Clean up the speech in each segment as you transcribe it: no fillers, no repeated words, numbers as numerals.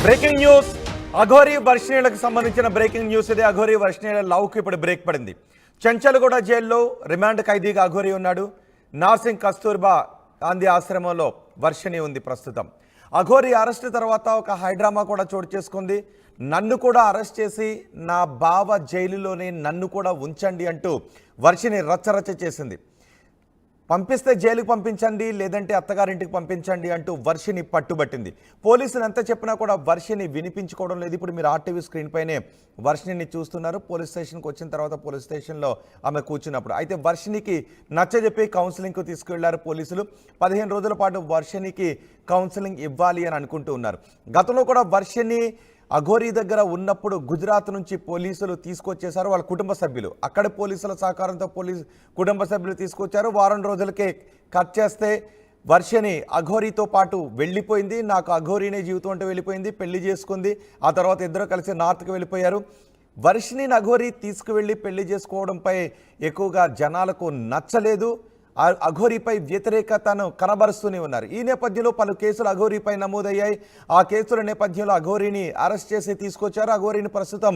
Breaking news Aghori వర్షిణీలకు సంబంధించిన breaking news ఇది. అఘోరి వర్షిణీల లవ్కి ఇప్పుడు బ్రేక్ పడింది. చెంచల్గూడ జైల్లో రిమాండ్ ఖైదీగా అఘోరి ఉన్నాడు. నార్సింగ్ కస్తూర్బా గాంధీ ఆశ్రమంలో వర్షిణి ఉంది ప్రస్తుతం. అఘోరి అరెస్ట్ తర్వాత ఒక హైడ్రామా కూడా చోటు చేసుకుంది. నన్ను కూడా అరెస్ట్ చేసి నా బావ జైలులోనే నన్ను కూడా ఉంచండి అంటూ వర్షిణి రచ్చరచ్చ చేసింది. పంపిస్తే జైలుకు పంపించండి, లేదంటే అత్తగారింటికి పంపించండి అంటూ వర్షిని పట్టుబట్టింది. పోలీసులు ఎంత చెప్పినా కూడా వర్షిని వినిపించుకోవడం లేదు. ఇప్పుడు మీరు ఆర్టీవీ స్క్రీన్ పైనే వర్షిని చూస్తున్నారు. పోలీస్ స్టేషన్కి వచ్చిన తర్వాత పోలీస్ స్టేషన్లో ఆమె కూర్చున్నప్పుడు అయితే వర్షినికి నచ్చజెప్పి కౌన్సిలింగ్కు తీసుకువెళ్లారు పోలీసులు. 15 రోజుల పాటు వర్షినికి కౌన్సిలింగ్ ఇవ్వాలి అని అనుకుంటూ ఉన్నారు. గతంలో కూడా వర్షిని అఘోరి దగ్గర ఉన్నప్పుడు గుజరాత్ నుంచి పోలీసులు తీసుకొచ్చేశారు వాళ్ళ కుటుంబ సభ్యులు. అక్కడ పోలీసుల సహకారంతో కుటుంబ సభ్యులు తీసుకొచ్చారు. వారం రోజులకే కట్ చేస్తే వర్షిని అఘోరితో పాటు వెళ్ళిపోయింది. నాకు అఘోరినే జీవితం అంటే వెళ్ళిపోయింది, పెళ్లి చేసుకుంది. ఆ తర్వాత ఇద్దరు కలిసి నార్త్కి వెళ్ళిపోయారు. వర్షిని అఘోరి తీసుకువెళ్ళి పెళ్లి చేసుకోవడంపై ఎక్కువగా జనాలకు నచ్చలేదు. అఘోరిపై వ్యతిరేకతను కనబరుస్తూనే ఉన్నారు. ఈ నేపథ్యంలో పలు కేసులు అఘోరిపై నమోదయ్యాయి. ఆ కేసుల నేపథ్యంలో అఘోరిని అరెస్ట్ చేసి తీసుకొచ్చారు. అఘోరిని ప్రస్తుతం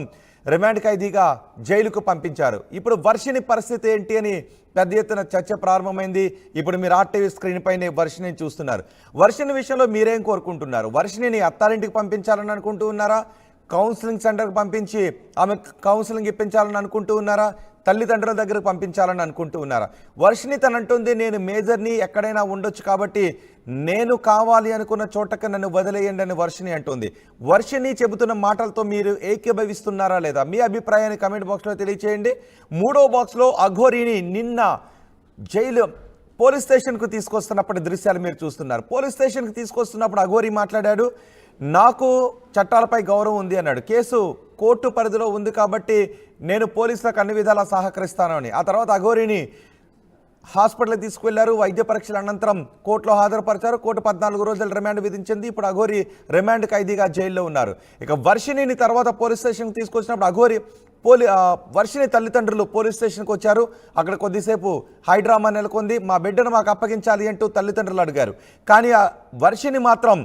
రిమాండ్ ఖైదీగా జైలుకు పంపించారు. ఇప్పుడు వర్షిని పరిస్థితి ఏంటి అని పెద్ద ఎత్తున చర్చ ప్రారంభమైంది. ఇప్పుడు మీరు ఆర్టీవీ స్క్రీన్ పైనే వర్షిని చూస్తున్నారు. వర్షిని విషయంలో మీరేం కోరుకుంటున్నారు? వర్షిని అత్తారింటికి పంపించాలని అనుకుంటూ ఉన్నారా? కౌన్సిలింగ్ సెంటర్కి పంపించి ఆమె కౌన్సిలింగ్ ఇప్పించాలని అనుకుంటూ ఉన్నారా? తల్లిదండ్రుల దగ్గరకు పంపించాలని అనుకుంటూ ఉన్నారా? వర్షిని తనంటుంది నేను మేజర్ని, ఎక్కడైనా ఉండొచ్చు, కాబట్టి నేను కావాలి అనుకున్న చోటకి నన్ను వదిలేయండి అని వర్షిని అంటుంది. వర్షిని చెబుతున్న మాటలతో మీరు ఏకీభవిస్తున్నారా లేదా? మీ అభిప్రాయాన్ని కమెంట్ బాక్స్లో తెలియచేయండి. 3వ బాక్స్లో అఘోరిని నిన్న జైలు పోలీస్ స్టేషన్కు తీసుకొస్తున్నప్పటి దృశ్యాలు మీరు చూస్తున్నారు. పోలీస్ స్టేషన్కి తీసుకొస్తున్నప్పుడు అఘోరి మాట్లాడాడు. నాకు చట్టాలపై గౌరవం ఉంది అన్నాడు. కేసు కోర్టు పరిధిలో ఉంది కాబట్టి నేను పోలీసులకు అన్ని విధాలా సహకరిస్తాను అని. ఆ తర్వాత అఘోరిని హాస్పిటల్కి తీసుకువెళ్లారు. వైద్య పరీక్షల అనంతరం కోర్టులో హాజరుపరిచారు. కోర్టు 14 రోజుల రిమాండ్ విధించింది. ఇప్పుడు అఘోరి రిమాండ్ ఖైదీగా జైల్లో ఉన్నారు. ఇక వర్షిని తర్వాత పోలీస్ స్టేషన్కి తీసుకొచ్చినప్పుడు అఘోరి వర్షిని తల్లిదండ్రులు పోలీస్ స్టేషన్కి వచ్చారు. అక్కడ కొద్దిసేపు హైడ్రామా నెలకొంది. మా బిడ్డను మాకు అప్పగించాలి అంటూ తల్లిదండ్రులు అడిగారు. కానీ వర్షిని మాత్రం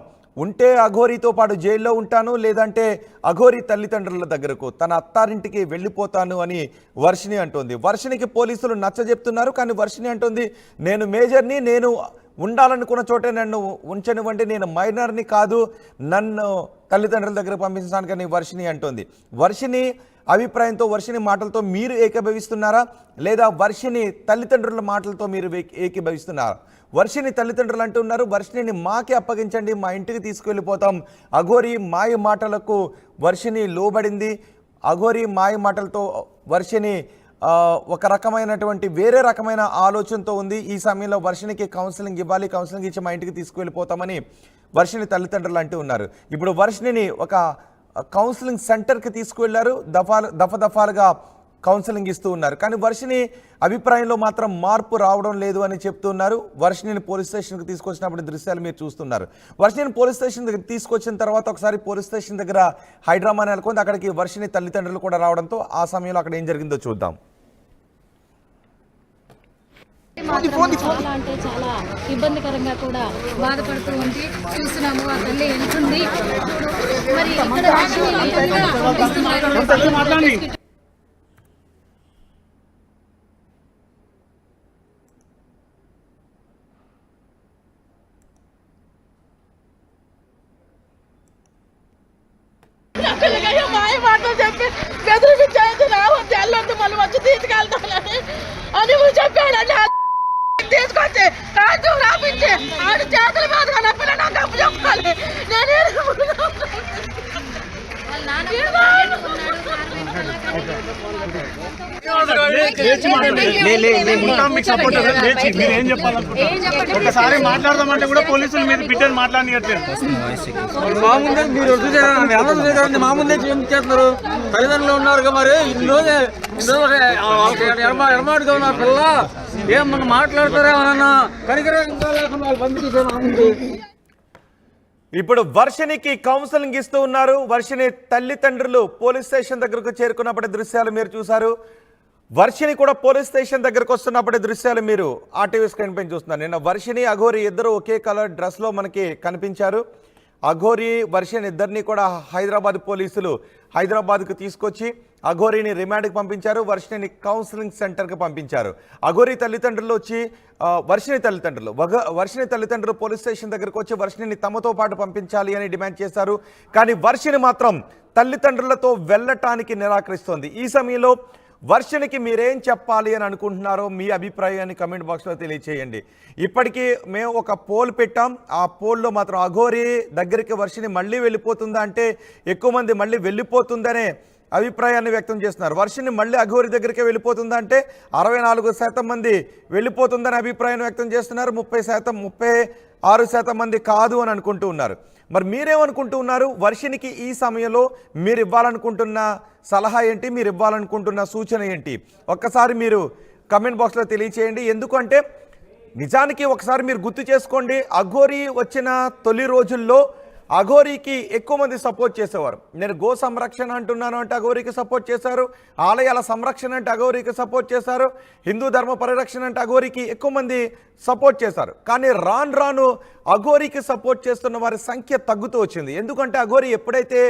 ఉంటే అఘోరితో పాటు జైల్లో ఉంటాను, లేదంటే అఘోరి తల్లిదండ్రుల దగ్గరకు తన అత్తారింటికి వెళ్ళిపోతాను అని వర్షిని అంటుంది. వర్షినికి పోలీసులు నచ్చజెప్తున్నారు. కానీ వర్షిని అంటుంది నేను మేజర్ని, నేను ఉండాలనుకున్న చోటే నన్ను ఉంచనివ్వండి, నేను మైనర్ని కాదు, నన్ను తల్లిదండ్రుల దగ్గర పంపించడానికని వర్షిని అంటుంది. వర్షిని అభిప్రాయంతో వర్షిని మాటలతో మీరు ఏకీభవిస్తున్నారా, లేదా వర్షిని తల్లిదండ్రుల మాటలతో మీరు ఏకీభవిస్తున్నారా? వర్షిని తల్లిదండ్రులు అంటున్నారు వర్షిని మాకే అప్పగించండి, మా ఇంటికి తీసుకువెళ్ళిపోతాం. అఘోరి మాయ మాటలకు వర్షిని లోబడింది. అఘోరి మాయ మాటలతో వర్షిని ఒక రకమైనటువంటి వేరే రకమైన ఆలోచనతో ఉంది. ఈ సమయంలో వర్షినికి కౌన్సిలింగ్ ఇవ్వాలి, కౌన్సిలింగ్ ఇచ్చి మా ఇంటికి తీసుకువెళ్ళిపోతామని వర్షిని తల్లిదండ్రులు అంటూ ఉన్నారు. ఇప్పుడు వర్షిని ఒక కౌన్సిలింగ్ సెంటర్కి తీసుకువెళ్లారు. దఫాలుగా కౌన్సిలింగ్ ఇస్తూ ఉన్నారు. కానీ వర్షిని అభిప్రాయంలో మాత్రం మార్పు రావడం లేదు అని చెప్తున్నారు. వర్షిని పోలీస్ స్టేషన్కి తీసుకొచ్చినప్పుడు దృశ్యాలు మీరు చూస్తున్నారు. వర్షిని పోలీస్ స్టేషన్ దగ్గర తీసుకొచ్చిన తర్వాత ఒకసారి పోలీస్ స్టేషన్ దగ్గర హైడ్రామా నెలకొంది. అక్కడికి వర్షిని తల్లిదండ్రులు కూడా రావడంతో ఆ సమయంలో అక్కడ ఏం జరిగిందో చూద్దాం. చాలా అంటే చాలా ఇబ్బందికరంగా కూడా బాధపడుతూ ఉంది. చూస్తున్నాము ఆ తల్లి వెళ్తుంది. మరి ఇక్కడ మాటలు చెప్పి బెదిరించాయి. రావద్దు, వెళ్ళొద్దు, మళ్ళీ వచ్చి తీసుకెళ్తానని అని చెప్పాడండి. తీసుకొచ్చి రాజ్యం రాపించి ఆడు చేతుల మీదుగా నా పిల్ల నాకు అప్పు చెప్పాలి. ఒకసారి మాట్లాడదామంటే కూడా పోలీసులు మీరు బిడ్డను మాట్లాడనియట్లేదు. మా ముందే మీరు చూసారు, మా ముందే చేస్తున్నారు. తల్లిదండ్రులు ఉన్నారు మరి ఇన్ని ఎడమాటుగా ఉన్నారు. పిల్ల ఏం మనం మాట్లాడతారేమన్నా కనికరంగా లేకుండా బంధు. ఇప్పుడు వర్షినికి కౌన్సిలింగ్ ఇస్తూ ఉన్నారు. వర్షిని తల్లిదండ్రులు పోలీస్ స్టేషన్ దగ్గరకు చేరుకున్నప్పటి దృశ్యాలు మీరు చూశారు. వర్షిని కూడా పోలీస్ స్టేషన్ దగ్గరకు వస్తున్నప్పటి దృశ్యాలు మీరు ఆర్టీవీ స్క్రీన్ పైన చూస్తున్నారు. నిన్న వర్షిని అఘోరి ఇద్దరు ఒకే కలర్ డ్రెస్లో మనకి కనిపించారు. అఘోరి వర్షిని ఇద్దరిని కూడా హైదరాబాద్ పోలీసులు హైదరాబాద్కు తీసుకొచ్చి అఘోరిని రిమాండ్కి పంపించారు. వర్షిని కౌన్సిలింగ్ సెంటర్కి పంపించారు. అఘోరి తల్లిదండ్రులు వచ్చి వర్షిని తల్లిదండ్రులు పోలీస్ స్టేషన్ దగ్గరకు వచ్చి వర్షిని తమతో పాటు పంపించాలి అని డిమాండ్ చేశారు. కానీ వర్షిని మాత్రం తల్లిదండ్రులతో వెళ్ళటానికి నిరాకరిస్తోంది. ఈ సమయంలో వర్షనికి మీరేం చెప్పాలి అని అనుకుంటున్నారో మీ అభిప్రాయాన్ని కమెంట్ బాక్స్లో తెలియచేయండి. ఇప్పటికీ మేము ఒక పోల్ పెట్టాం. ఆ పోల్లో మాత్రం అఘోరి దగ్గరికి వర్షిని మళ్ళీ వెళ్ళిపోతుందా అంటే ఎక్కువ మంది మళ్ళీ వెళ్ళిపోతుందనే అభిప్రాయాన్ని వ్యక్తం చేస్తున్నారు. వర్షిని మళ్ళీ అఘోరి దగ్గరికి వెళ్ళిపోతుందా అంటే 64% మంది వెళ్ళిపోతుందని అభిప్రాయాన్ని వ్యక్తం చేస్తున్నారు. 36% మంది కాదు అని అనుకుంటూ ఉన్నారు. మరి మీరేమనుకుంటూ ఉన్నారు? వర్షినికి ఈ సమయంలో మీరు ఇవ్వాలనుకుంటున్న సలహా ఏంటి, మీరు ఇవ్వాలనుకుంటున్న సూచన ఏంటి? ఒక్కసారి మీరు కమెంట్ బాక్స్లో తెలియచేయండి. ఎందుకంటే నిజానికి ఒకసారి మీరు గుర్తు చేసుకోండి, అఘోరి వచ్చిన తొలి రోజుల్లో అఘోరికి ఎక్కువ మంది సపోర్ట్ చేసేవారు. నేను గో సంరక్షణ అంటున్నాను అంటే అఘోరికి సపోర్ట్ చేశారు, ఆలయాల సంరక్షణ అంటే అఘోరికి సపోర్ట్ చేశారు, హిందూ ధర్మ పరిరక్షణ అంటే అఘోరికి ఎక్కువ మంది సపోర్ట్ చేశారు. కానీ రాను అఘోరికి సపోర్ట్ చేస్తున్న వారి సంఖ్య తగ్గుతూ వచ్చింది. ఎందుకంటే అఘోరి ఎప్పుడైతే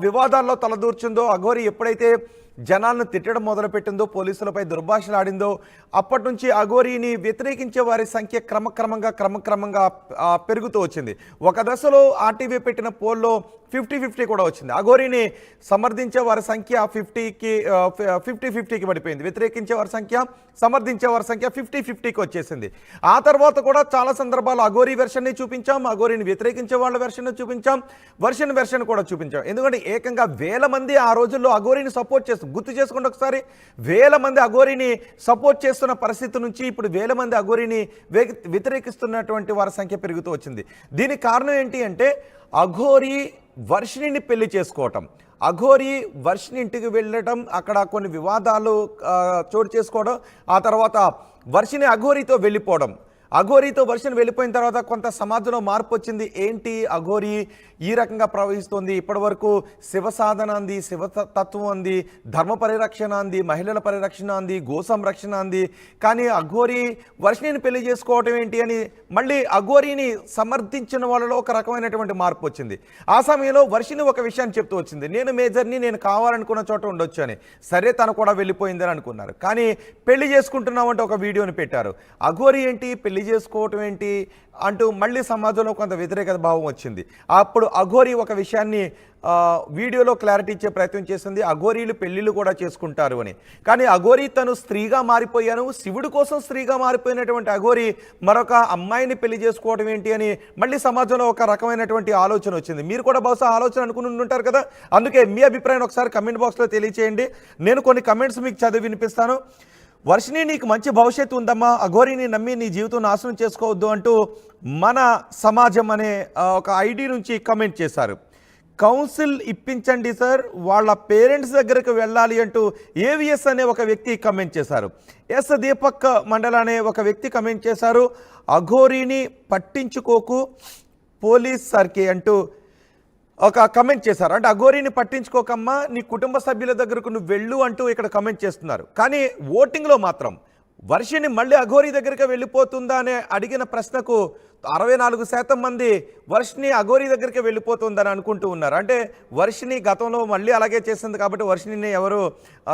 వివాదాల్లో తలదూర్చుందో, అఘోరి ఎప్పుడైతే జనాలను తిట్టడం మొదలుపెట్టిందో, పోలీసులపై దుర్భాషలాడిందో, అప్పటి నుంచి అఘోరిని వ్యతిరేకించే వారి సంఖ్య క్రమక్రమంగా పెరుగుతూ వచ్చింది. ఒక దశలో ఆర్టీవీ పెట్టిన పోల్లో 50-50 కూడా వచ్చింది. అఘోరిని సమర్థించే వారి సంఖ్య 50-50కి పడిపోయింది. వ్యతిరేకించే వారి సంఖ్య, సమర్థించే వారి సంఖ్య 50-50కి వచ్చేసింది. ఆ తర్వాత కూడా చాలా సందర్భాలు అఘోరి వెర్షన్ని చూపించాం, అఘోరిని వ్యతిరేకించే వాళ్ళ వెర్షన్ చూపించాం, వెర్షన్ కూడా చూపించాం. ఎందుకంటే ఏకంగా 1000 మంది ఆ రోజుల్లో అఘోరిని సపోర్ట్ చేస్తూ, గుర్తు చేసుకోండి ఒకసారి, 1000 మంది అఘోరిని సపోర్ట్ చేస్తున్న పరిస్థితి నుంచి ఇప్పుడు 1000 మంది అఘోరిని వ్యతిరేకిస్తున్నటువంటి వారి సంఖ్య పెరుగుతూ వచ్చింది. దీనికి కారణం ఏంటి అంటే అఘోరి వర్షిని పెళ్లి చేసుకోవటం, అఘోరి వర్షిని ఇంటికి వెళ్ళటం, అక్కడ కొన్ని వివాదాలు చోటు చేసుకోవడం, ఆ తర్వాత వర్షిని అఘోరితో వెళ్ళిపోవడం. అఘోరితో వర్షిని వెళ్ళిపోయిన తర్వాత కొంత సమాజంలో మార్పు వచ్చింది. ఏంటి అఘోరి ఈ రకంగా ప్రవహిస్తోంది? ఇప్పటివరకు శివ సాధన అంది, శివతత్వం అంది, ధర్మ పరిరక్షణ అంది, మహిళల పరిరక్షణ అంది, గో సంరక్షణ అంది. కానీ అఘోరి వర్షిని పెళ్లి చేసుకోవటం ఏంటి అని మళ్ళీ అఘోరిని సమర్థించిన వాళ్ళలో ఒక రకమైనటువంటి మార్పు వచ్చింది. ఆ సమయంలో వర్షిని ఒక విషయాన్ని చెప్తూ వచ్చింది, నేను మేజర్ని, నేను కావాలనుకున్న చోట ఉండొచ్చు అని. సరే, తను కూడా వెళ్ళిపోయిందని అనుకున్నారు. కానీ పెళ్లి చేసుకుంటున్నామంటే ఒక వీడియోని పెట్టారు. అఘోరి ఏంటి, పెళ్లి చేసుకోవటం ఏంటి అంటూ మళ్ళీ సమాజంలో కొంత వ్యతిరేకత భావం వచ్చింది. అప్పుడు అఘోరి ఒక విషయాన్ని వీడియోలో క్లారిటీ ఇచ్చే ప్రయత్నం చేసింది, అఘోరీలు పెళ్లిళ్ళు కూడా చేసుకుంటారు అని. కానీ అఘోరి తను స్త్రీగా మారిపోయాను, శివుడి కోసం స్త్రీగా మారిపోయినటువంటి అఘోరి మరొక అమ్మాయిని పెళ్లి చేసుకోవడం ఏంటి అని మళ్ళీ సమాజంలో ఒక రకమైనటువంటి ఆలోచన వచ్చింది. మీరు కూడా బహుశా ఆలోచన అనుకుని ఉంటారు కదా. అందుకే మీ అభిప్రాయం ఒకసారి కమెంట్ బాక్స్లో తెలియచేయండి. నేను కొన్ని కమెంట్స్ మీకు చదివి వినిపిస్తాను. వర్షిని, నీకు మంచి భవిష్యత్తు ఉందమ్మా, అఘోరిని నమ్మి నీ జీవితం నాశనం చేసుకోవద్దు అంటూ మన సమాజం అనే ఒక ఐడి నుంచి కమెంట్ చేశారు. కౌన్సిల్ ఇప్పించండి సార్, వాళ్ళ పేరెంట్స్ దగ్గరకు వెళ్ళాలి అంటూ ఏవిఎస్ అనే ఒక వ్యక్తి కమెంట్ చేశారు. ఎస్ దీపక్ మండల్ అనే ఒక వ్యక్తి కమెంట్ చేశారు. అఘోరిని పట్టించుకోకు పోలీస్ సార్కి అంటూ ఒక కమెంట్ చేశారు. అంటే అఘోరిని పట్టించుకోకమ్మా, నీ కుటుంబ సభ్యుల దగ్గరకు నువ్వు వెళ్ళు అంటూ ఇక్కడ కమెంట్ చేస్తున్నారు. కానీ ఓటింగ్లో మాత్రం వర్షిని మళ్ళీ అఘోరి దగ్గరికి వెళ్ళిపోతుందా అనే అడిగిన ప్రశ్నకు 64% మంది వర్షిని అఘోరి దగ్గరికి వెళ్ళిపోతుందని అనుకుంటూ ఉన్నారు. అంటే వర్షిని గతంలో మళ్ళీ అలాగే చేసింది కాబట్టి వర్షిని ఎవరు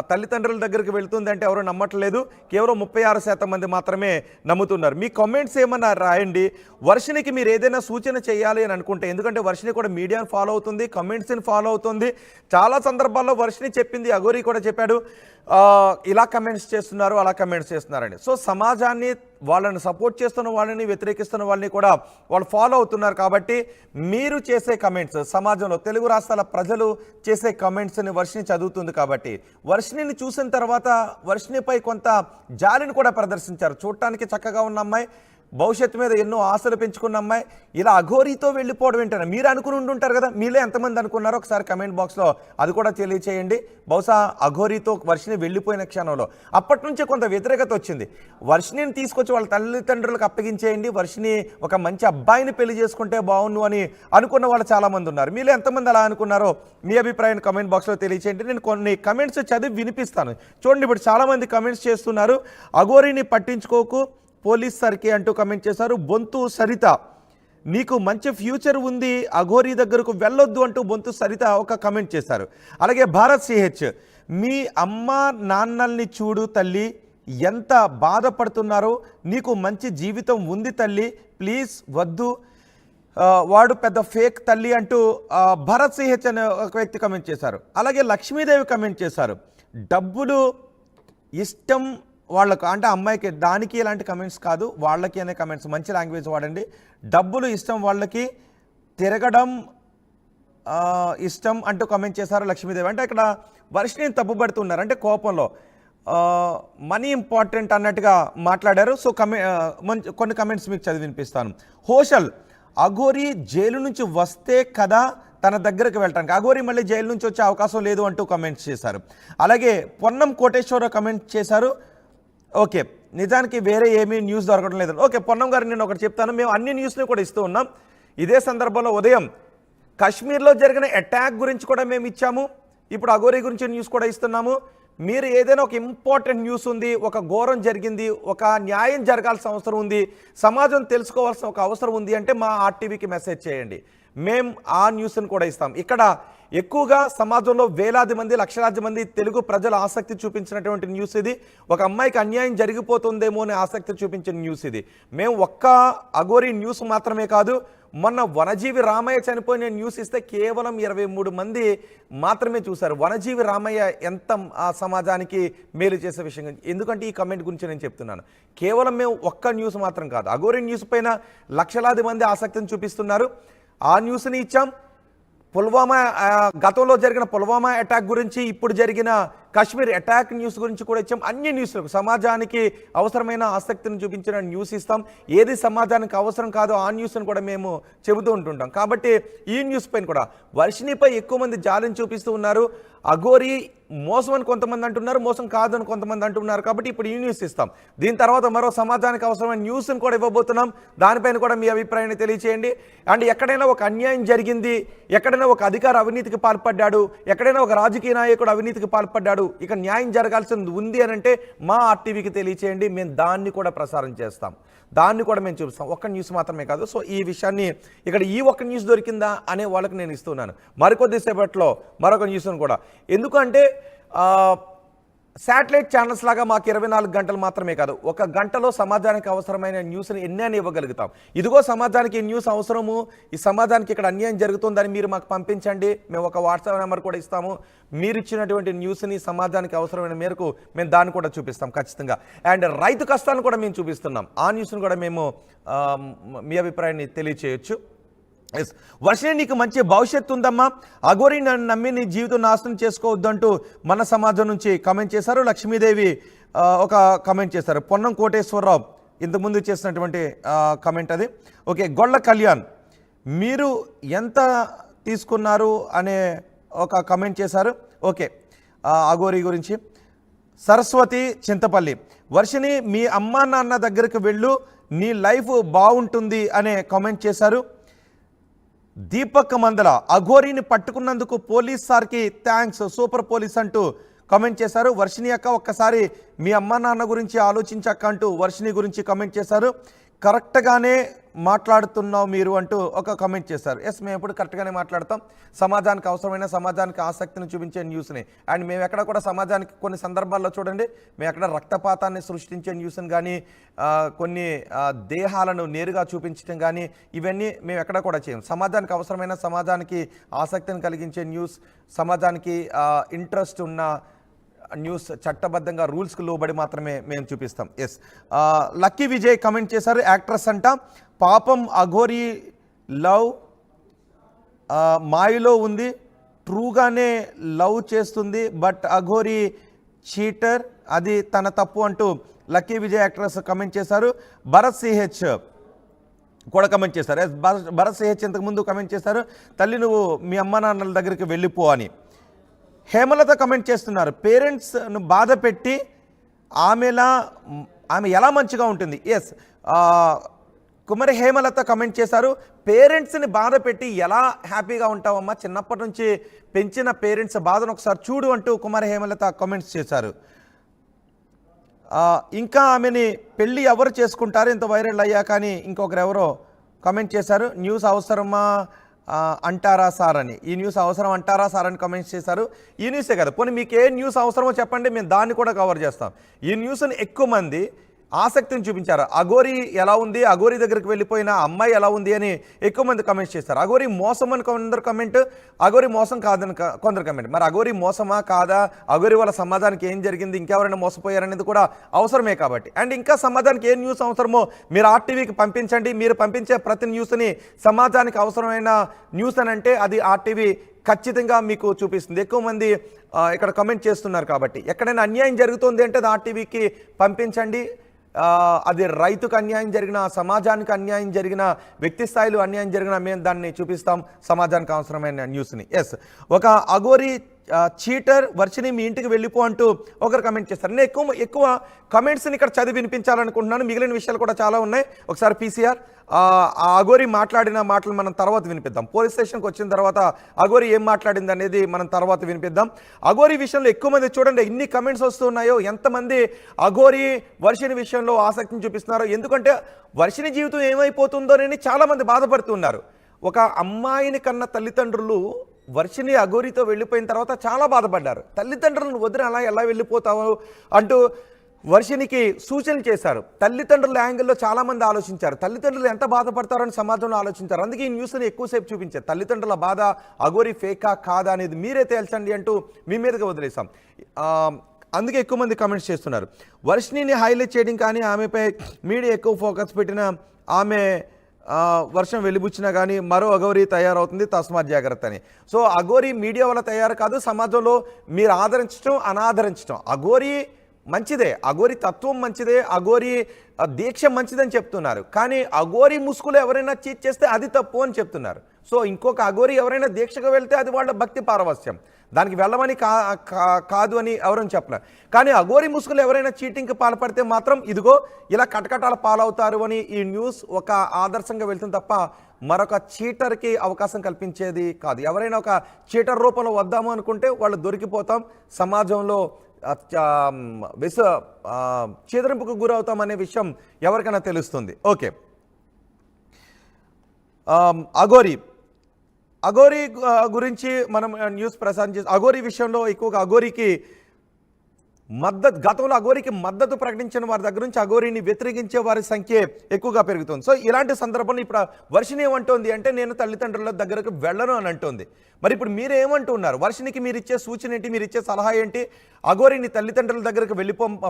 తల్లిదండ్రుల దగ్గరికి వెళ్తుందంటే ఎవరు నమ్మట్లేదు. కేవలం 36% మంది మాత్రమే నమ్ముతున్నారు. మీ కామెంట్స్ ఏమన్నా రాయండి. వర్షినికి మీరు ఏదైనా సూచన చేయాలి అని అనుకుంటే, ఎందుకంటే వర్షిని కూడా మీడియాను ఫాలో అవుతుంది, కమెంట్స్ని ఫాలో అవుతుంది. చాలా సందర్భాల్లో వర్షిని చెప్పింది, అఘోరి కూడా చెప్పాడు, ఇలా కమెంట్స్ చేస్తున్నారు, అలా కమెంట్స్ చేస్తున్నారండి. సో సమాజాన్ని, వాళ్ళని సపోర్ట్ చేస్తున్న వాళ్ళని, వ్యతిరేకిస్తున్న వాళ్ళని కూడా వాళ్ళు ఫాలో అవుతున్నారు. కాబట్టి మీరు చేసే కమెంట్స్, సమాజంలో తెలుగు రాష్ట్రాల ప్రజలు చేసే కమెంట్స్ని వర్షిని చదువుతుంది. కాబట్టి వర్షిని చూసిన తర్వాత వర్షినిపై కొంత జాలిని కూడా ప్రదర్శించారు. చూడటానికి చక్కగా ఉన్న అమ్మాయి, భవిష్యత్తు మీద ఎన్నో ఆశలు పెంచుకున్న అమ్మాయి ఇలా అఘోరితో వెళ్ళిపోవడం ఏంటనే మీరు అనుకుని ఉండుంటారు కదా. మీలో ఎంతమంది అనుకున్నారో ఒకసారి కమెంట్ బాక్స్లో అది కూడా తెలియచేయండి. బహుశా అఘోరితో వర్షిని వెళ్ళిపోయిన క్షణంలో అప్పటి నుంచే కొంత వ్యతిరేకత వచ్చింది. వర్షిని తీసుకొచ్చి వాళ్ళ తల్లిదండ్రులకు అప్పగించేయండి, వర్షిని ఒక మంచి అబ్బాయిని పెళ్లి చేసుకుంటే బాగుండు అని అనుకున్న వాళ్ళు చాలామంది ఉన్నారు. మీలో ఎంతమంది అలా అనుకున్నారో మీ అభిప్రాయాన్ని కమెంట్ బాక్స్లో తెలియచేయండి. నేను కొన్ని కమెంట్స్ చదివి వినిపిస్తాను. చూడండి, ఇప్పుడు చాలామంది కమెంట్స్ చేస్తున్నారు. అఘోరిని పట్టించుకోకు పోలీస్ సార్కి అంటూ కమెంట్ చేశారు. బొంతు సరిత, నీకు మంచి ఫ్యూచర్ ఉంది, అఘోరీ దగ్గరకు వెళ్ళొద్దు అంటూ బొంతు సరిత ఒక కమెంట్ చేశారు. అలాగే భారత్ సిహెచ్, మీ అమ్మ నాన్నల్ని చూడు తల్లి, ఎంత బాధపడుతున్నారో, నీకు మంచి జీవితం ఉంది తల్లి, ప్లీజ్ వద్దు, వాడు పెద్ద ఫేక్ తల్లి అంటూ భరత్ సిహెచ్ అనే ఒక వ్యక్తి కమెంట్ చేశారు. అలాగే లక్ష్మీదేవి కమెంట్ చేశారు, డబ్బులు ఇష్టం వాళ్ళకు, అంటే అమ్మాయికి దానికి ఇలాంటి కమెంట్స్ కాదు, వాళ్ళకి అనే కమెంట్స్, మంచి లాంగ్వేజ్ వాడండి. డబ్బులు ఇష్టం వాళ్ళకి, తిరగడం ఇష్టం అంటూ కమెంట్ చేశారు లక్ష్మీదేవి. అంటే ఇక్కడ వర్షిని తప్పుపడుతున్నారు, అంటే కోపంలో మనీ ఇంపార్టెంట్ అన్నట్టుగా మాట్లాడారు. సో కొన్ని కమెంట్స్ మీకు చదివి వినిపిస్తాను. హోషల్, అఘోరీ జైలు నుంచి వస్తే కదా తన దగ్గరకు వెళ్ళటానికి, అఘోరీ మళ్ళీ జైలు నుంచి వచ్చే అవకాశం లేదు అంటూ కమెంట్స్ చేశారు. అలాగే పొన్నం కోటేశ్వరరావు కమెంట్ చేశారు, ఓకే నిజానికి వేరే ఏమీ న్యూస్ దొరకడం లేదు. ఓకే పొన్నం గారు, నేను ఒకటి చెప్తాను, మేము అన్ని న్యూస్ని కూడా ఇస్తూ ఉన్నాం. ఇదే సందర్భంలో ఉదయం కాశ్మీర్లో జరిగిన అటాక్ గురించి కూడా మేము ఇచ్చాము, ఇప్పుడు అఘోరీ గురించి న్యూస్ కూడా ఇస్తున్నాము. మీరు ఏదైనా ఒక ఇంపార్టెంట్ న్యూస్ ఉంది, ఒక ఘోరం జరిగింది, ఒక న్యాయం జరగాల్సిన అవసరం ఉంది, సమాజం తెలుసుకోవాల్సిన ఒక అవసరం ఉంది అంటే మా ఆర్టీవీకి మెసేజ్ చేయండి, మేము ఆ న్యూస్ని కూడా ఇస్తాం. ఇక్కడ ఎక్కువగా సమాజంలో వేలాది మంది, లక్షలాది మంది తెలుగు ప్రజలు ఆసక్తి చూపించినటువంటి న్యూస్ ఇది. ఒక అమ్మాయికి అన్యాయం జరిగిపోతుందేమో అని ఆసక్తి చూపించిన న్యూస్ ఇది. మేము ఒక్క అఘోరీ న్యూస్ మాత్రమే కాదు, మొన్న వనజీవి రామయ్య చనిపోయిన న్యూస్ ఇస్తే కేవలం 23 మంది మాత్రమే చూశారు. వనజీవి రామయ్య ఎంత ఆ సమాజానికి మేలు చేసే విషయం. ఎందుకంటే ఈ కమెంట్ గురించి నేను చెప్తున్నాను, కేవలం మేము ఒక్క న్యూస్ మాత్రం కాదు, అఘోరీ న్యూస్ పైన లక్షలాది మంది ఆసక్తిని చూపిస్తున్నారు. ఆ న్యూస్ని ఇచ్చాం. పుల్వామా, గతంలో జరిగిన పుల్వామా అటాక్ గురించి, ఇప్పుడు జరిగిన కాశ్మీర్ అటాక్ న్యూస్ గురించి కూడా ఇచ్చాం. అన్ని న్యూస్లకు సమాజానికి అవసరమైన ఆసక్తిని చూపించిన న్యూస్ ఇస్తాం. ఏది సమాజానికి అవసరం కాదో ఆ న్యూస్ని కూడా మేము చెబుతూ ఉంటుంటాం. కాబట్టి ఈ న్యూస్ పైన కూడా వర్షినిపై ఎక్కువ మంది జాలిని చూపిస్తూ ఉన్నారు. అఘోరీ మోసం అని కొంతమంది అంటున్నారు, మోసం కాదని కొంతమంది అంటున్నారు. కాబట్టి ఇప్పుడు ఈ న్యూస్ ఇస్తాం. దీని తర్వాత మరో సమాజానికి అవసరమైన న్యూస్ని కూడా ఇవ్వబోతున్నాం. దానిపైన కూడా మీ అభిప్రాయాన్ని తెలియచేయండి. అండ్ ఎక్కడైనా ఒక అన్యాయం జరిగింది, ఎక్కడైనా ఒక అధికారి అవినీతికి పాల్పడ్డాడు, ఎక్కడైనా ఒక రాజకీయ నాయకుడు అవినీతికి పాల్పడ్డాడు, ఇక న్యాయం జరగాల్సింది ఉంది అని అంటే మా ఆర్టీవీకి తెలియచేయండి, మేము దాన్ని కూడా ప్రసారం చేస్తాం, దాన్ని కూడా మేము చూపిస్తాం. ఒక్క న్యూస్ మాత్రమే కాదు. సో ఈ విషయాన్ని ఇక్కడ ఈ ఒక్క న్యూస్ దొరికిందా అనే వాళ్ళకి నేను ఇస్తున్నాను. మరికొద్దిసేపట్లో మరొక న్యూస్ను కూడా, ఎందుకంటే శాటిలైట్ ఛానల్స్ లాగా మాకు 24 గంటలు మాత్రమే కాదు, ఒక గంటలో సమాజానికి అవసరమైన న్యూస్ని ఎన్ని ఇవ్వగలుగుతాం. ఇదిగో సమాజానికి న్యూస్ అవసరము, ఈ సమాజానికి ఇక్కడ అన్యాయం జరుగుతుందని మీరు మాకు పంపించండి, మేము ఒక వాట్సాప్ నెంబర్ కూడా ఇస్తాము. మీరు ఇచ్చినటువంటి న్యూస్ని సమాజానికి అవసరమైన మేరకు మేము దాన్ని కూడా చూపిస్తాం ఖచ్చితంగా. అండ్ రైతు కష్టాలను కూడా మేము చూపిస్తున్నాం. ఆ న్యూస్ని కూడా మేము మీ అభిప్రాయాన్ని తెలియచేయచ్చు. ఎస్, వర్షిని నీకు మంచి భవిష్యత్తు ఉందమ్మా, అఘోరీ నన్ను నమ్మి నీ జీవితం నాశనం చేసుకోవద్దంటూ మన సమాజం నుంచి కమెంట్ చేశారు. లక్ష్మీదేవి ఒక కమెంట్ చేశారు. పొన్నం కోటేశ్వరరావు ఇంతకుముందు చేసినటువంటి కమెంట్ అది. ఓకే, గొళ్ళ కళ్యాణ్, మీరు ఎంత తీసుకున్నారు అనే ఒక కమెంట్ చేశారు. ఓకే, అఘోరీ గురించి. సరస్వతి చింతపల్లి, వర్షిని మీ అమ్మా నాన్న దగ్గరికి వెళ్ళు, నీ లైఫ్ బాగుంటుంది అనే కామెంట్ చేశారు. దీపక్ మందల, అఘోరీని పట్టుకున్నందుకు పోలీస్ సార్కి థ్యాంక్స్, సూపర్ పోలీస్ అంటూ కామెంట్ చేశారు. వర్షిని అక్క, ఒక్కసారి మీ అమ్మ నాన్న గురించి ఆలోచించక్క అంటూ వర్షిని గురించి కామెంట్ చేశారు. కరెక్ట్గానే మాట్లాడుతున్నావు మీరు అంటూ ఒక కామెంట్ చేశారు. ఎస్, మేము ఎప్పుడు కరెక్ట్గానే మాట్లాడతాం, సమాజానికి అవసరమైన, సమాజానికి ఆసక్తిని చూపించే న్యూస్ని. అండ్ మేము ఎక్కడ కూడా సమాజానికి కొన్ని సందర్భాల్లో చూడండి, మేము ఎక్కడ రక్తపాతాన్ని సృష్టించే న్యూస్ని కానీ, కొన్ని దేహాలను నేరుగా చూపించడం కానీ, ఇవన్నీ మేము ఎక్కడ కూడా చేయం. సమాజానికి అవసరమైన, సమాజానికి ఆసక్తిని కలిగించే న్యూస్, సమాజానికి ఇంట్రెస్ట్ ఉన్న న్యూస్, చట్టబద్ధంగా రూల్స్కి లోబడి మాత్రమే మేము చూపిస్తాం. ఎస్, లక్కీ విజయ్ కమెంట్ చేశారు. యాక్ట్రెస్ అంట, పాపం అఘోరీ లవ్ మాయలో ఉంది, ట్రూగానే లవ్ చేస్తుంది, బట్ అఘోరీ చీటర్, అది తన తప్పు అంటూ లక్కీ విజయ్ యాక్ట్రెస్ కమెంట్ చేశారు. భరత్ సిహెచ్ కూడా కమెంట్ చేశారు. భరత్ సిహెచ్ ఇంతకుముందు కమెంట్ చేశారు, తల్లి నువ్వు మీ అమ్మ నాన్నల దగ్గరికి వెళ్ళిపో అని. హేమలత కమెంట్ చేస్తున్నారు, పేరెంట్స్ను బాధ పెట్టి ఆమె ఎలా మంచిగా ఉంటుంది. ఎస్, కుమారి హేమలత కమెంట్ చేశారు, పేరెంట్స్ని బాధ పెట్టి ఎలా హ్యాపీగా ఉంటావమ్మా, చిన్నప్పటి నుంచి పెంచిన పేరెంట్స్ బాధను ఒకసారి చూడు అంటూ కుమారి హేమలత కామెంట్స్ చేశారు. ఇంకా ఆమెని పెళ్ళి ఎవరు చేసుకుంటారు ఇంత వైరల్ అయ్యా కానీ ఇంకొకరు ఎవరో కామెంట్ చేశారు. న్యూస్ అవసరమా అంటారా సార్ అని. ఈ న్యూస్ అవసరం అంటారా సార్ అని కామెంట్స్ చేశారు. ఈ న్యూసే కదా, పోనీ మీకు ఏ న్యూస్ అవసరమో చెప్పండి, మేము దాన్ని కూడా కవర్ చేస్తాం. ఈ న్యూస్ని ఎక్కువ మంది ఆసక్తిని చూపించారు. అఘోరి ఎలా ఉంది, అఘోరి దగ్గరికి వెళ్ళిపోయిన అమ్మాయి ఎలా ఉంది అని ఎక్కువ మంది కమెంట్స్ చేస్తారు. అఘోరి మోసం అని కొందరు కమెంట్, అఘోరి మోసం కాదని కొందరు కమెంట్. మరి అఘోరి మోసమా కాదా, అఘోరి వాళ్ళ సమాజానికి ఏం జరిగింది, ఇంకెవరైనా మోసపోయారనేది కూడా అవసరమే కాబట్టి. అండ్ ఇంకా సమాజానికి ఏ న్యూస్ అవసరమో మీరు ఆర్టీవీకి పంపించండి. మీరు పంపించే ప్రతి న్యూస్ని సమాజానికి అవసరమైన న్యూస్ అని అంటే అది ఆర్టీవీ ఖచ్చితంగా మీకు చూపిస్తుంది. ఎక్కువ మంది ఇక్కడ కమెంట్ చేస్తున్నారు కాబట్టి ఎక్కడైనా అన్యాయం జరుగుతుంది అంటే అది ఆర్టీవీకి పంపించండి. అది రైతుకు అన్యాయం జరిగిన, సమాజానికి అన్యాయం జరిగిన, వ్యక్తి స్థాయిలో అన్యాయం జరిగిన మేము దాన్ని చూపిస్తాం, సమాజానికి అవసరమైన న్యూస్ని. ఎస్, ఒక అఘోరి చీటర్ వర్షిని మీ ఇంటికి వెళ్ళిపో అంటూ ఒకరు కమెంట్ చేస్తారు. నేను ఎక్కువ కమెంట్స్ని ఇక్కడ చదివి వినిపించాలనుకుంటున్నాను. మిగిలిన విషయాలు కూడా చాలా ఉన్నాయి. ఒకసారి పీసీఆర్ ఆ అఘోరి మాట్లాడిన మాటలు మనం తర్వాత వినిపిద్దాం. పోలీస్ స్టేషన్కి వచ్చిన తర్వాత అఘోరి ఏం మాట్లాడింది అనేది మనం తర్వాత వినిపిద్దాం. అఘోరి విషయంలో ఎక్కువ మంది చూడండి ఎన్ని కమెంట్స్ వస్తున్నాయో, ఎంతమంది అఘోరి వర్షిని విషయంలో ఆసక్తిని చూపిస్తున్నారో. ఎందుకంటే వర్షిని జీవితం ఏమైపోతుందోనని చాలామంది బాధపడుతున్నారు. ఒక అమ్మాయిని కన్న తల్లిదండ్రులు వర్షిని అఘోరితో వెళ్ళిపోయిన తర్వాత చాలా బాధపడ్డారు. తల్లిదండ్రులను వదిలి అలా ఎలా వెళ్ళిపోతావు అంటూ వర్షినికి సూచనలు చేశారు. తల్లిదండ్రుల యాంగిల్లో చాలామంది ఆలోచించారు. తల్లిదండ్రులు ఎంత బాధపడతారని సమాజంలో ఆలోచించారు. అందుకే ఈ న్యూస్ని ఎక్కువసేపు చూపించారు. తల్లిదండ్రుల బాధ అఘోరి ఫేకా కాదా అనేది మీరే తేల్చండి అంటూ మీ మీదకి వదిలేసాం. అందుకే ఎక్కువ మంది కమెంట్స్ చేస్తున్నారు. వర్షిని హైలైట్ చేయడం కానీ, ఆమెపై మీడియా ఎక్కువ ఫోకస్ పెట్టిన ఆమె వర్షం వెలిబుచ్చినా కానీ మరో అఘోరి తయారవుతుంది, తస్మాత్ జాగ్రత్త అని. సో అఘోరి మీడియా వల్ల తయారు కాదు, సమాజంలో మీరు ఆదరించడం అనాదరించడం. అఘోరి మంచిదే, అఘోరి తత్వం మంచిదే, అఘోరి దీక్ష మంచిదని చెప్తున్నారు. కానీ అఘోరి ముసుగులు ఎవరైనా చీట్ చేస్తే అది తప్పు అని చెప్తున్నారు. సో ఇంకొక అఘోరి ఎవరైనా దీక్షకు వెళ్తే అది వాళ్ళ భక్తి పారవస్యం, దానికి వెళ్ళమని కాదు అని ఎవరైనా చెప్పలేరు. కానీ అఘోరి ముసుగులు ఎవరైనా చీటింగ్కి పాల్పడితే మాత్రం ఇదిగో ఇలా కటకటాల పాలవుతారు అని ఈ న్యూస్ ఒక ఆదర్శంగా వెళ్తుంది తప్ప మరొక చీటర్కి అవకాశం కల్పించేది కాదు. ఎవరైనా ఒక చీటర్ రూపంలో వద్దాము అనుకుంటే వాళ్ళు దొరికిపోతాం, సమాజంలో చీదరింపుకు గురవుతామనే విషయం ఎవరికైనా తెలుస్తుంది. ఓకే, అఘోరి గురించి మనం న్యూస్ ప్రసారం చేసి అఘోరి విషయంలో ఎక్కువగా అఘోరికి గతంలో అఘోరికి మద్దతు ప్రకటించిన వారి దగ్గర నుంచి అఘోరిని వ్యతిరేకించే వారి సంఖ్య ఎక్కువగా పెరుగుతుంది. సో ఇలాంటి సందర్భంలో ఇప్పుడు వర్షిని ఏమంటోంది అంటే నేను తల్లిదండ్రుల దగ్గరకు వెళ్ళను అని అంటోంది. మరి ఇప్పుడు మీరు ఏమంటున్నారు? వర్షినికి మీరు ఇచ్చే సూచన ఏంటి, మీరు ఇచ్చే సలహా ఏంటి? అఘోరిని తల్లిదండ్రుల దగ్గరకు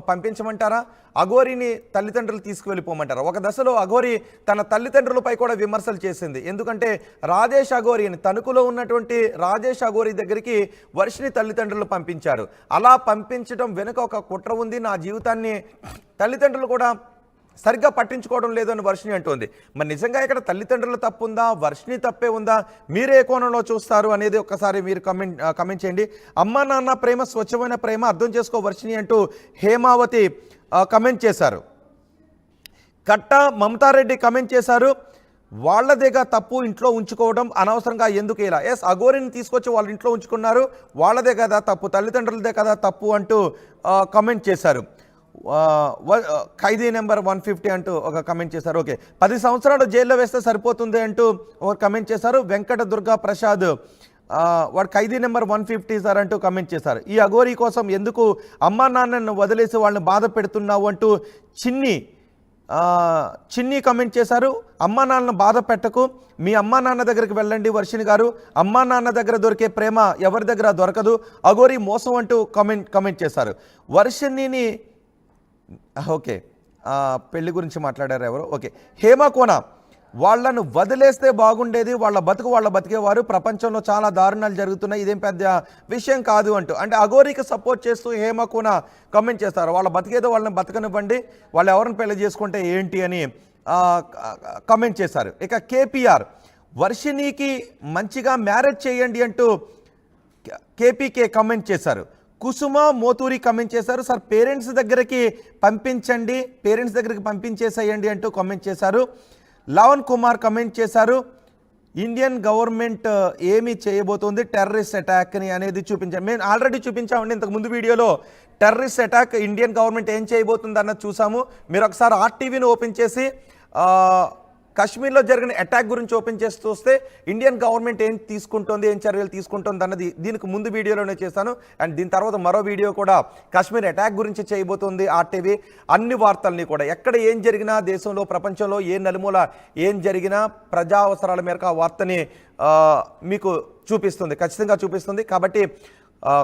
పంపించమంటారా, అఘోరిని తల్లిదండ్రులు తీసుకువెళ్ళిపోమంటారా? ఒక దశలో అఘోరి తన తల్లిదండ్రులపై కూడా విమర్శలు చేసింది. ఎందుకంటే రాజేష్ అఘోరి అని తణుకులో ఉన్నటువంటి రాజేష్ అఘోరి దగ్గరికి వర్షిని తల్లిదండ్రులు పంపించారు. అలా పంపించడం వెనుక ఒక కుట్ర ఉంది, నా జీవితాన్ని తల్లిదండ్రులు కూడా సరిగ్గా పట్టించుకోవడం లేదు అని వర్షిని అంటుంది. మరి నిజంగా ఇక్కడ తల్లిదండ్రుల తప్పు ఉందా, వర్షిని తప్పే ఉందా, మీరే కోణంలో చూస్తారు అనేది ఒక్కసారి మీరు కమెంట్ చేయండి. అమ్మా నాన్న ప్రేమ స్వచ్ఛమైన ప్రేమ, అర్థం చేసుకో వర్షిని అంటూ హేమావతి కమెంట్ చేశారు. కట్ట మమతారెడ్డి కమెంట్ చేశారు. వాళ్ళదేగా తప్పు, ఇంట్లో ఉంచుకోవడం అనవసరంగా ఎందుకు ఇలా. ఎస్, అఘోరిని తీసుకొచ్చి వాళ్ళ ఇంట్లో ఉంచుకున్నారు, వాళ్ళదే కదా తప్పు, తల్లిదండ్రులదే కదా తప్పు అంటూ కమెంట్ చేశారు. ఖైదీ నెంబర్ 150 అంటూ ఒక కమెంట్ చేశారు. ఓకే, 10 సంవత్సరాలు జైల్లో వేస్తే సరిపోతుంది అంటూ ఒక కమెంట్ చేశారు. వెంకట దుర్గా ప్రసాద్ వాడు ఖైదీ నెంబర్ 150 సార్ అంటూ కమెంట్ చేశారు. ఈ అఘోరి కోసం ఎందుకు అమ్మా నాన్నను వదిలేసి వాళ్ళని బాధ పెడుతున్నావు అంటూ చిన్ని కమెంట్ చేశారు. అమ్మా నాన్నను బాధ పెట్టకు, మీ అమ్మా నాన్న దగ్గరికి వెళ్ళండి వర్షిని గారు, అమ్మా నాన్న దగ్గర దొరికే ప్రేమ ఎవరి దగ్గర దొరకదు, అఘోరి మోసం అంటూ కమెంట్ చేశారు. వర్షిని ఓకే పెళ్లి గురించి మాట్లాడారు ఎవరు. ఓకే, హేమకోన వాళ్ళను వదిలేస్తే బాగుండేది, వాళ్ళ బతికేవారు, ప్రపంచంలో చాలా దారుణాలు జరుగుతున్నాయి, ఇదేం పెద్ద విషయం కాదు అంటూ. అంటే అఘోరికి సపోర్ట్ చేస్తూ హేమకోన కమెంట్ చేస్తారు. వాళ్ళ బతికేదో వాళ్ళని బతకనివ్వండి, వాళ్ళు ఎవరిని పెళ్లి చేసుకుంటే ఏంటి అని కమెంట్ చేశారు. ఇక కేపీఆర్ వర్షినికి మంచిగా మ్యారేజ్ చేయండి అంటూ కేపీకే కమెంట్ చేశారు. కుసుమ మోతూరి కమెంట్ చేశారు. సార్ పేరెంట్స్ దగ్గరికి పంపించేసేయండి అంటూ కమెంట్ చేశారు. లవన్ కుమార్ కమెంట్ చేశారు. ఇండియన్ గవర్నమెంట్ ఏమి చేయబోతోంది టెర్రరిస్ట్ అటాక్ని అనేది చూపించాను. మేము ఆల్రెడీ చూపించామండి ఇంతకు ముందు వీడియోలో. టెర్రరిస్ట్ అటాక్ ఇండియన్ గవర్నమెంట్ ఏం చేయబోతుంది అన్నది చూసాము. మీరు ఒకసారి ఆర్టీవీని ఓపెన్ చేసి కశ్మీర్లో జరిగిన అటాక్ గురించి ఓపెన్ చేసి చూస్తే ఇండియన్ గవర్నమెంట్ ఏం తీసుకుంటుంది, ఏం చర్యలు తీసుకుంటుంది అన్నది దీనికి ముందు వీడియోలోనే చేశాను. అండ్ దీని తర్వాత మరో వీడియో కూడా కాశ్మీర్ అటాక్ గురించి చేయబోతుంది RTV. అన్ని వార్తల్ని కూడా ఎక్కడ ఏం జరిగినా దేశంలో ప్రపంచంలో ఏ నలుమూల ఏం జరిగినా ప్రజా అవసరాల మేరకు ఆ వార్తని మీకు చూపిస్తుంది, ఖచ్చితంగా చూపిస్తుంది. కాబట్టి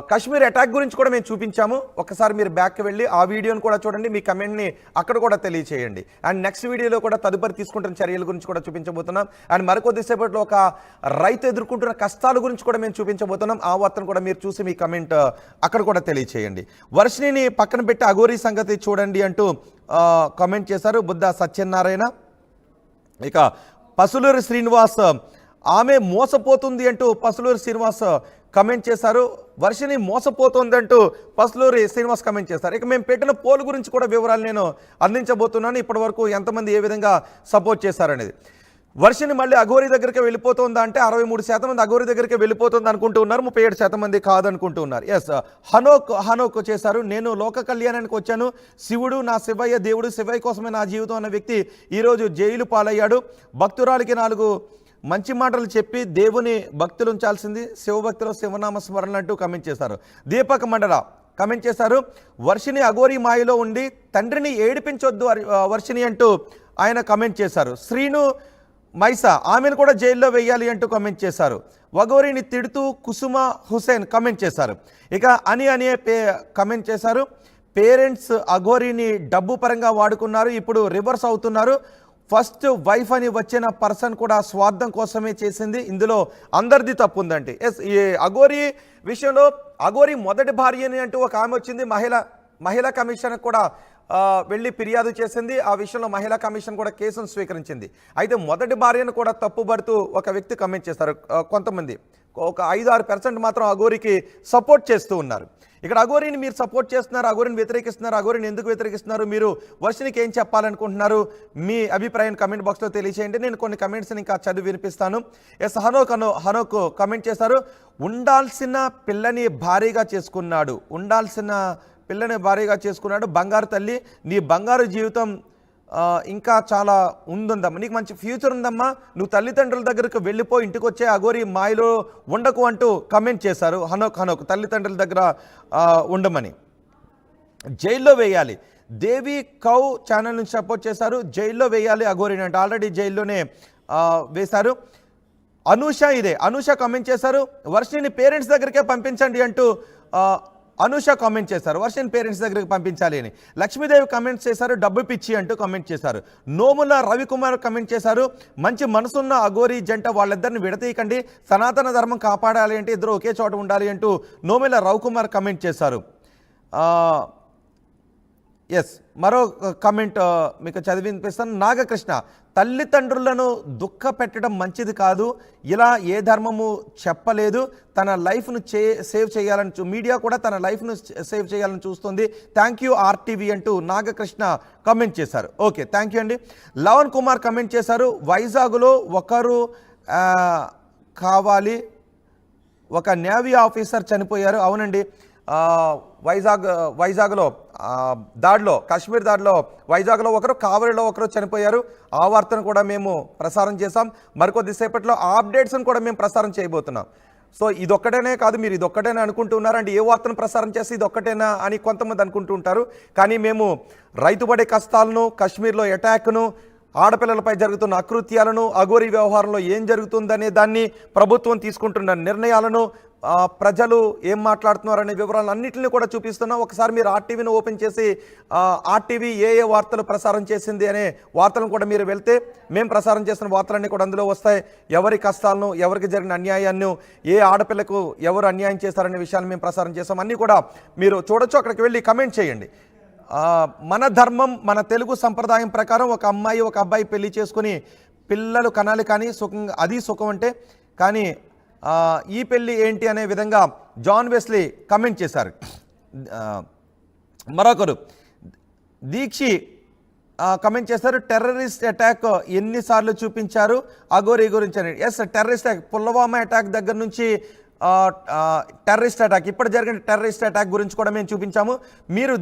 కాశ్మీర్ అటాక్ గురించి కూడా మేము చూపించాము. ఒకసారి మీరు బ్యాక్కి వెళ్ళి ఆ వీడియోని కూడా చూడండి, మీ కమెంట్ని అక్కడ కూడా తెలియచేయండి. అండ్ నెక్స్ట్ వీడియోలో కూడా తదుపరి తీసుకుంటున్న చర్యల గురించి కూడా చూపించబోతున్నాం. అండ్ మరికొద్దిసేపట్లో ఒక రైతు ఎదుర్కొంటున్న కష్టాల గురించి కూడా మేము చూపించబోతున్నాం. ఆ వార్తను కూడా మీరు చూసి మీ కమెంట్ అక్కడ కూడా తెలియచేయండి. వర్షిణిని పక్కన పెట్టి అఘోరీ సంగతి చూడండి అంటూ కామెంట్ చేశారు బుద్ధ సత్యనారాయణ. ఇక పసులూరి శ్రీనివాస్ ఆమె మోసపోతుంది అంటూ పసులూరి శ్రీనివాస్ కమెంట్ చేశారు. వర్షిణి మోసపోతుంది అంటూ పసులూరి శ్రీనివాస్ కమెంట్ చేశారు. ఇక మేము పెట్టిన పోల్ గురించి కూడా వివరాలు నేను అందించబోతున్నాను. ఇప్పటి వరకు ఎంతమంది ఏ విధంగా సపోర్ట్ చేశారనేది. వర్షిణి మళ్ళీ అఘోరీ దగ్గరికి వెళ్ళిపోతుందా అంటే 63% మంది అఘోరీ దగ్గరికి వెళ్ళిపోతుంది అనుకుంటూ ఉన్నారు, 37% మంది కాదనుకుంటూ ఉన్నారు. ఎస్, హనోక్ చేశారు. నేను లోక కళ్యాణానికి వచ్చాను, శివుడు నా శివయ్య దేవుడు, శివయ్య కోసమే నా జీవితం అన్న వ్యక్తి ఈరోజు జైలు పాలయ్యాడు. భక్తురాలికి 4 మంచి మాటలు చెప్పి దేవుని భక్తులు ఉంచాల్సింది, శివభక్తులు శివనామ స్మరణ అంటూ కమెంట్ చేశారు. దీపక్ మండల కమెంట్ చేశారు. వర్షిణి అఘోరీ మాయలో ఉండి తండ్రిని ఏడిపించొద్దు వర్షిణి అంటూ ఆయన కమెంట్ చేశారు. శ్రీను మైసా ఆమెను కూడా జైల్లో వేయాలి అంటూ కమెంట్ చేశారు. అఘోరీని తిడుతూ కుసుమ హుసేన్ కమెంట్ చేశారు. ఇక అని కమెంట్ చేశారు. పేరెంట్స్ అఘోరీని డబ్బు పరంగా వాడుకున్నారు, ఇప్పుడు రివర్స్ అవుతున్నారు. ఫస్ట్ వైఫ్ అని వచ్చిన పర్సన్ కూడా స్వార్థం కోసమే చేసింది, ఇందులో అందరిది తప్పు ఉందంటే. ఎస్, ఈ అఘోరీ విషయంలో అఘోరీ మొదటి భార్యని అంటూ ఒక ఆమె వచ్చింది, మహిళా కమిషన్ కూడా వెళ్ళి ఫిర్యాదు చేసింది. ఆ విషయంలో మహిళా కమిషన్ కూడా కేసును స్వీకరించింది. అయితే మొదటి భార్యను కూడా తప్పుపడుతూ ఒక వ్యక్తి కమెంట్ చేస్తారు. కొంతమంది ఒక 5-6% మాత్రం అఘోరీకి సపోర్ట్ చేస్తూ ఉన్నారు. ఇక్కడ అఘోరీని మీరు సపోర్ట్ చేస్తున్నారు, అఘోరీని వ్యతిరేకిస్తున్నారు. అఘోరీని ఎందుకు వ్యతిరేకిస్తున్నారు, మీరు వర్షినికి ఏం చెప్పాలనుకుంటున్నారు, మీ అభిప్రాయం కమెంట్ బాక్స్లో తెలియచేయండి. నేను కొన్ని కమెంట్స్ని ఇంకా చదివి వినిపిస్తాను. ఎస్, హనోక్ కమెంట్ చేశారు. ఉండాల్సిన పిల్లని భారీగా చేసుకున్నాడు, బంగారు తల్లి, నీ బంగారు జీవితం ఇంకా చాలా ఉందమ్మా, నీకు మంచి ఫ్యూచర్ ఉందమ్మా, నువ్వు తల్లిదండ్రుల దగ్గరకు వెళ్ళిపో, ఇంటికి వచ్చే అఘోరీ మాయలో ఉండకు అంటూ కమెంట్ చేశారు. హనోక్ తల్లిదండ్రుల దగ్గర ఉండమని. జైల్లో వేయాలి, దేవి కౌ ఛానల్ నుంచి సపోర్ట్ చేశారు. జైల్లో వేయాలి అఘోరీని అంటే ఆల్రెడీ జైల్లోనే వేశారు. అనూష కమెంట్ చేశారు. వర్షిని పేరెంట్స్ దగ్గరికే పంపించండి అంటూ అనూష కామెంట్ చేశారు. వర్షిని పేరెంట్స్ దగ్గరికి పంపించాలి అని. లక్ష్మీదేవి కమెంట్ చేశారు. డబ్బు పిచ్చి అంటూ కమెంట్ చేశారు. నోముల రవికుమార్ కమెంట్ చేశారు. మంచి మనసున్న అఘోరీ జంట వాళ్ళిద్దరిని విడతీయకండి, సనాతన ధర్మం కాపాడాలి అంటే ఇద్దరు ఒకే చోట ఉండాలి అంటూ నోముల రవికుమార్ కమెంట్ చేశారు. ఎస్, మరో కమెంట్ మీకు చదివి వినిపిస్తాను. నాగకృష్ణ, తల్లిదండ్రులను దుఃఖ పెట్టడం మంచిది కాదు, ఇలా ఏ ధర్మము చెప్పలేదు, తన లైఫ్ను సేవ్ చేయాలని మీడియా కూడా తన లైఫ్ను సేవ్ చేయాలని చూస్తుంది. థ్యాంక్ యూ RTV అంటూ నాగకృష్ణ కమెంట్ చేశారు. ఓకే, థ్యాంక్ యూ అండి. లవన్ కుమార్ కమెంట్ చేశారు. వైజాగ్లో ఒకరు కావాలి, ఒక నేవీ ఆఫీసర్ చనిపోయారు. అవునండి, వైజాగ్లో దాడిలో, కాశ్మీర్ దాడిలో వైజాగ్లో ఒకరు, కావలిలో ఒకరు చనిపోయారు. ఆ వార్తను కూడా మేము ప్రసారం చేశాం. మరికొద్దిసేపట్లో ఆ అప్డేట్స్ని కూడా మేము ప్రసారం చేయబోతున్నాం. సో ఇదొక్కటేనే కాదు, మీరు ఇదొక్కటేనే అనుకుంటూ ఉన్నారు అంటే ఏ వార్తను ప్రసారం చేసి ఇదొక్కటేనా అని కొంతమంది అనుకుంటూ ఉంటారు. కానీ మేము రైతు పడే కష్టాలను, కాశ్మీర్లో అటాక్ను, ఆడపిల్లలపై జరుగుతున్న అకృత్యాలను, అఘోరీ వ్యవహారంలో ఏం జరుగుతుందనే దాన్ని, ప్రభుత్వం తీసుకుంటున్న నిర్ణయాలను, ప్రజలు ఏం మాట్లాడుతున్నారు అనే వివరాలు అన్నింటినీ కూడా చూపిస్తున్నాం. ఒకసారి మీరు RTVని ఓపెన్ చేసి RTV ఏ వార్తలు ప్రసారం చేసింది అనే వార్తలను కూడా మీరు వెళ్తే మేము ప్రసారం చేసిన వార్తలన్నీ కూడా అందులో వస్తాయి. ఎవరి కష్టాలను, ఎవరికి జరిగిన అన్యాయాన్ని, ఏ ఆడపిల్లకు ఎవరు అన్యాయం చేస్తారనే విషయాలు మేము ప్రసారం చేస్తాం. అన్నీ కూడా మీరు చూడొచ్చు. అక్కడికి వెళ్ళి కమెంట్ చేయండి. మన ధర్మం, మన తెలుగు సంప్రదాయం ప్రకారం ఒక అమ్మాయి ఒక అబ్బాయి పెళ్లి చేసుకుని పిల్లలు కనాలి, కానీ అది సుఖం అంటే. కానీ ఈ పెళ్ళి ఏంటి అనే విధంగా జాన్ వెస్లీ కమెంట్ చేశారు. మరొకరు దీక్షి కమెంట్ చేశారు. టెర్రరిస్ట్ అటాక్ ఎన్నిసార్లు చూపించారు అఘోరీ గురించి అని. Yes, terrorist attack, Pulwama attack దగ్గర నుంచి టెర్రరిస్ట్ అటాక్, ఇప్పుడు జరిగిన టెర్రరిస్ట్ అటాక్ గురించి కూడా మేము చూపించాము. మీరు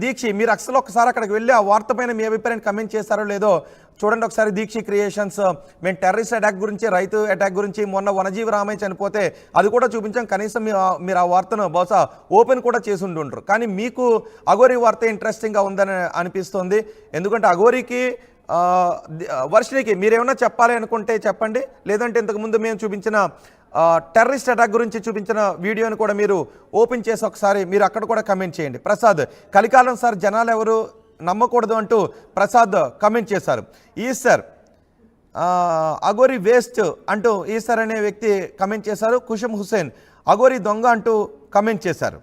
అసలు ఒకసారి అక్కడికి వెళ్ళి ఆ వార్త పైన మీ అభిప్రాయాన్ని కమెంట్ చేశారో లేదో చూడండి ఒకసారి దీక్షి క్రియేషన్స్ మేము టెర్రరిస్ట్ అటాక్ గురించి, రైతు అటాక్ గురించి, మొన్న వనజీవి రామయ్య చనిపోతే అది కూడా చూపించాం. కనీసం మీరు ఆ వార్తను బహుశా ఓపెన్ కూడా చేసి ఉండుంటారు. కానీ మీకు అఘోరీ వార్త ఇంట్రెస్టింగ్గా ఉందని అనిపిస్తుంది. ఎందుకంటే అఘోరీకి వర్షినికి మీరేమన్నా చెప్పాలి అనుకుంటే చెప్పండి, లేదంటే ఇంతకుముందు మేము చూపించిన టెర్రరిస్ట్ అటాక్ గురించి చూపించిన వీడియోని కూడా మీరు ఓపెన్ చేసి ఒకసారి మీరు అక్కడ కూడా కమెంట్ చేయండి. ప్రసాద్, కలికాలం సార్ జనాలు ఎవరు నమ్మకూడదు అంటూ ప్రసాద్ కమెంట్ చేశారు. ఈశ్వర్, అఘోరీ వేస్ట్ అంటూ ఈశ్వర్ అనే వ్యక్తి కమెంట్ చేశారు. కుషం హుసేన్, అఘోరీ దొంగ అంటూ కమెంట్ చేశారు.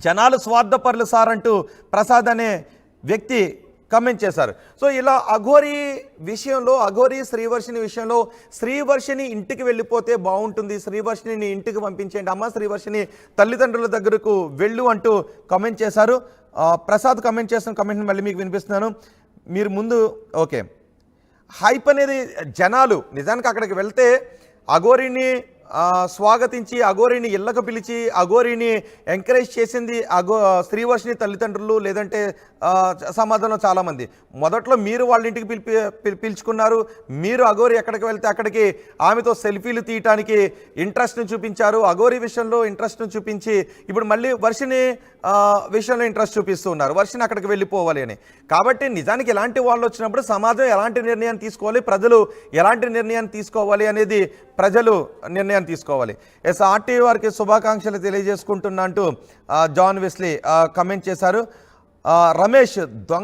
జనాలు స్వార్థపరులు సార్ అంటూ ప్రసాద్ అనే వ్యక్తి కమెంట్ చేశారు. సో ఇలా అఘోరీ విషయంలో, అఘోరీ శ్రీవర్షిని విషయంలో, శ్రీవర్షిని ఇంటికి వెళ్ళిపోతే బాగుంటుంది, శ్రీవర్షిని ఇంటికి పంపించేయండి, అమ్మ శ్రీవర్షిని తల్లిదండ్రుల దగ్గరకు వెళ్ళు అంటూ కమెంట్ చేశారు. ప్రసాద్ కమెంట్ చేసిన కమెంట్ని మళ్ళీ మీకు వినిపిస్తున్నాను. మీరు ముందు ఓకే. హైప్ అనేది జనాలు నిజానికి అక్కడికి వెళ్తే అఘోరీని స్వాగతించి, అఘోరీని ఇళ్ళకు పిలిచి, అఘోరీని ఎంకరేజ్ చేసింది శ్రీవర్షిని తల్లిదండ్రులు, లేదంటే సమాజంలో చాలామంది. మొదట్లో మీరు వాళ్ళ ఇంటికి పిలుచుకున్నారు, మీరు అఘోరీ ఎక్కడికి వెళ్తే అక్కడికి ఆమెతో సెల్ఫీలు తీయటానికి ఇంట్రెస్ట్ని చూపించారు. అఘోరీ విషయంలో ఇంట్రెస్ట్ని చూపించి ఇప్పుడు మళ్ళీ వర్షిని విషయంలో ఇంట్రెస్ట్ చూపిస్తూ ఉన్నారు, వర్షిని అక్కడికి వెళ్ళిపోవాలి అని. కాబట్టి నిజానికి ఎలాంటి వాళ్ళు వచ్చినప్పుడు సమాజం ఎలాంటి నిర్ణయాన్ని తీసుకోవాలి, ప్రజలు ఎలాంటి నిర్ణయాన్ని తీసుకోవాలి అనేది ప్రజలు నిర్ణయాన్ని తీసుకోవాలి. ఎస్, ఆర్టీవీ వారికి శుభాకాంక్షలు తెలియజేసుకుంటున్నా అంటూ జాన్ వెస్లీ కమెంట్ చేశారు. రమేష్, దొంగ